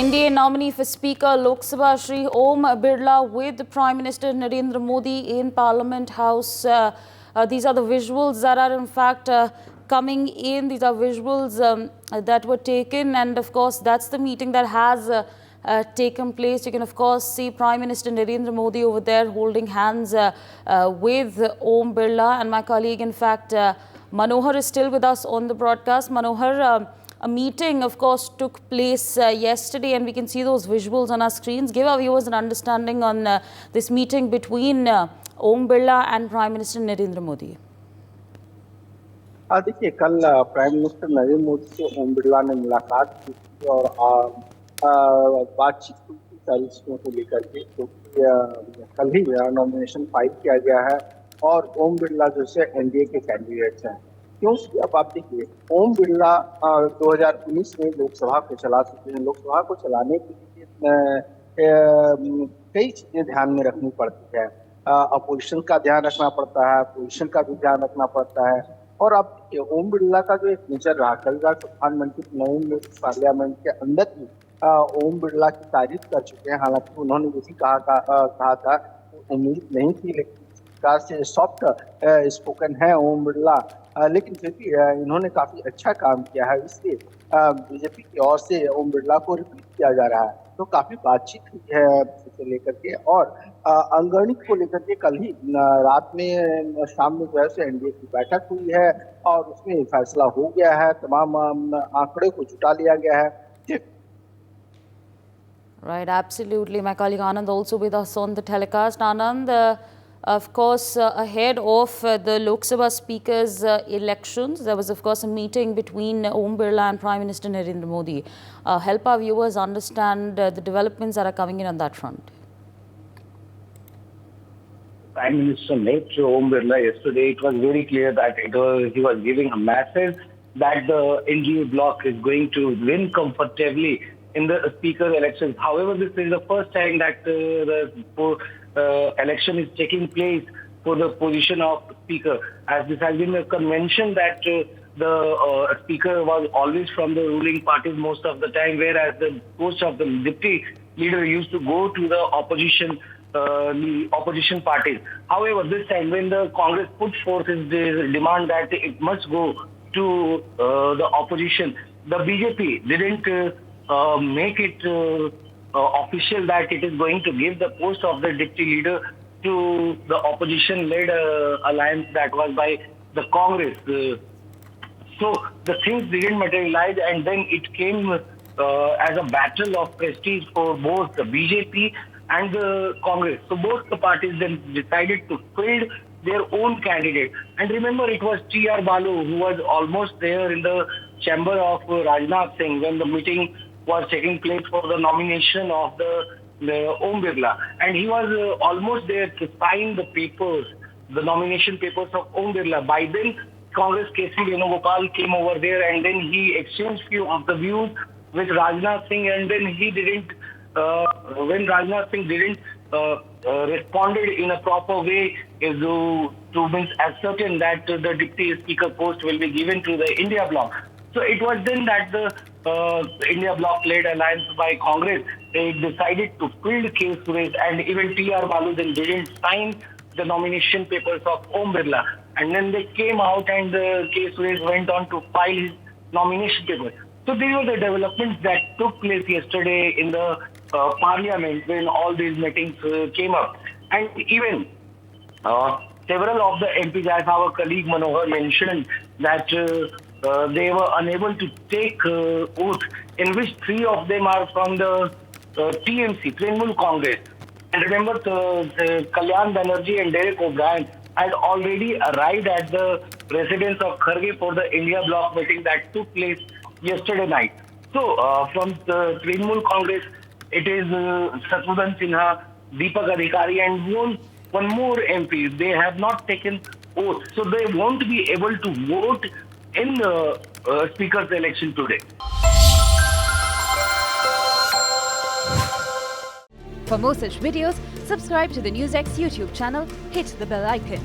NDA nominee for Speaker Lok Sabha Shri Om Birla with Prime Minister Narendra Modi in Parliament House. These are the visuals that are in fact coming in. These are visuals that were taken, and of course that's the meeting that has taken place. You can of course see Prime Minister Narendra Modi over there holding hands with Om Birla, and my colleague in fact Manohar is still with us on the broadcast. Manohar, a meeting, of course, took place yesterday, and we can see those visuals on our screens. Give our viewers an understanding on this meeting between Om Birla and Prime Minister Narendra Modi. देखिए, कल prime minister Narendra Modi से ओम बिरला ने मुलाकात की थी और बातचीत हुई थी सारी चीज़ों को लेकर के, क्योंकि कल ही नॉमिनेशन फाइल किया गया है और ओम बिरला जो है एनडीए के कैंडिडेट्स हैं। क्योंकि अब आप देखिए, ओम बिरला 2019 में लोकसभा को चला चुके हैं। लोकसभा को चलाने के लिए कई चीजें ध्यान में रखनी पड़ती है। अपोजिशन का ध्यान रखना पड़ता है, पोजिशन का भी ध्यान रखना पड़ता है। और अब ओम बिरला का जो एक नेचर रहा, कल रात प्रधानमंत्री नरेंद्र मोदी पार्लियामेंट के अंदर ही ओम बिरला की तारीफ कर चुके हैं। हालांकि उन्होंने ये भी कहा था, उम्मीद नहीं थी, लेकिन प्रकार से सॉफ्ट स्पोकन है ओम बिरला, लेकिन फिर भी इन्होंने काफी अच्छा काम किया है। इसलिए बीजेपी की ओर से ओम बिरला को रिपीट किया जा रहा है। तो काफी बातचीत हुई है इसे लेकर के, और अंगणित को लेकर के कल ही रात में शाम में जो है एनडीए की बैठक हुई है और उसमें फैसला हो गया है। तमाम आंकड़े को जुटा लिया गया है। Right, absolutely. My colleague Anand also with us on the telecast. Anand, of course, ahead of the Lok Sabha Speaker's elections, there was, of course, a meeting between Om Birla and Prime Minister Narendra Modi. Help our viewers understand the developments that are coming in on that front. Prime Minister met Om Birla yesterday. It was very clear that he was giving a message that the NDA bloc is going to win comfortably in the Speaker elections. However, this is the first time that the election is taking place for the position of Speaker, as this has been a convention that the Speaker was always from the ruling parties most of the time, whereas the post of the deputy leader used to go to the opposition parties. However, this time when the Congress put forth its demand that it must go to the opposition, the BJP didn't make it official that it is going to give the post of the deputy leader to the opposition-led alliance that was by the Congress. So the things didn't materialize, and then it came as a battle of prestige for both the BJP and the Congress. So both the parties then decided to field their own candidate. And remember, it was T.R. Balu who was almost there in the chamber of Rajnath Singh when the meeting was taking place for the nomination of the Om Birla. And he was almost there to sign the papers, the nomination papers of Om Birla. By then, Congress K.C. Venugopal came over there, and then he exchanged few of the views with Rajnath Singh, and then he didn't, when Rajnath Singh didn't responded in a proper way to means as certain that the deputy speaker post will be given to the India bloc. So it was then that the India bloc-led alliance by Congress, they decided to field K. Suresh, and even T.R. Balu then didn't sign the nomination papers of Om Birla. And then they came out, and K. Suresh went on to file his nomination papers. So these were the developments that took place yesterday in the parliament when all these meetings came up. And even several of the MPs, as our colleague Manohar mentioned, that they were unable to take oath, in which 3 of them are from the TMC, Trinamool Congress. And remember, Kalyan Banerjee and Derek O'Brien had already arrived at the residence of Kharge for the India bloc meeting that took place yesterday night. So from the Trinamool Congress, it is Shatrughan Sinha, Deepak Adhikari, and one more MP. They have not taken oath, so they won't be able to vote in the Speaker's election today. For more such videos, subscribe to the NewsX YouTube channel, hit the bell icon.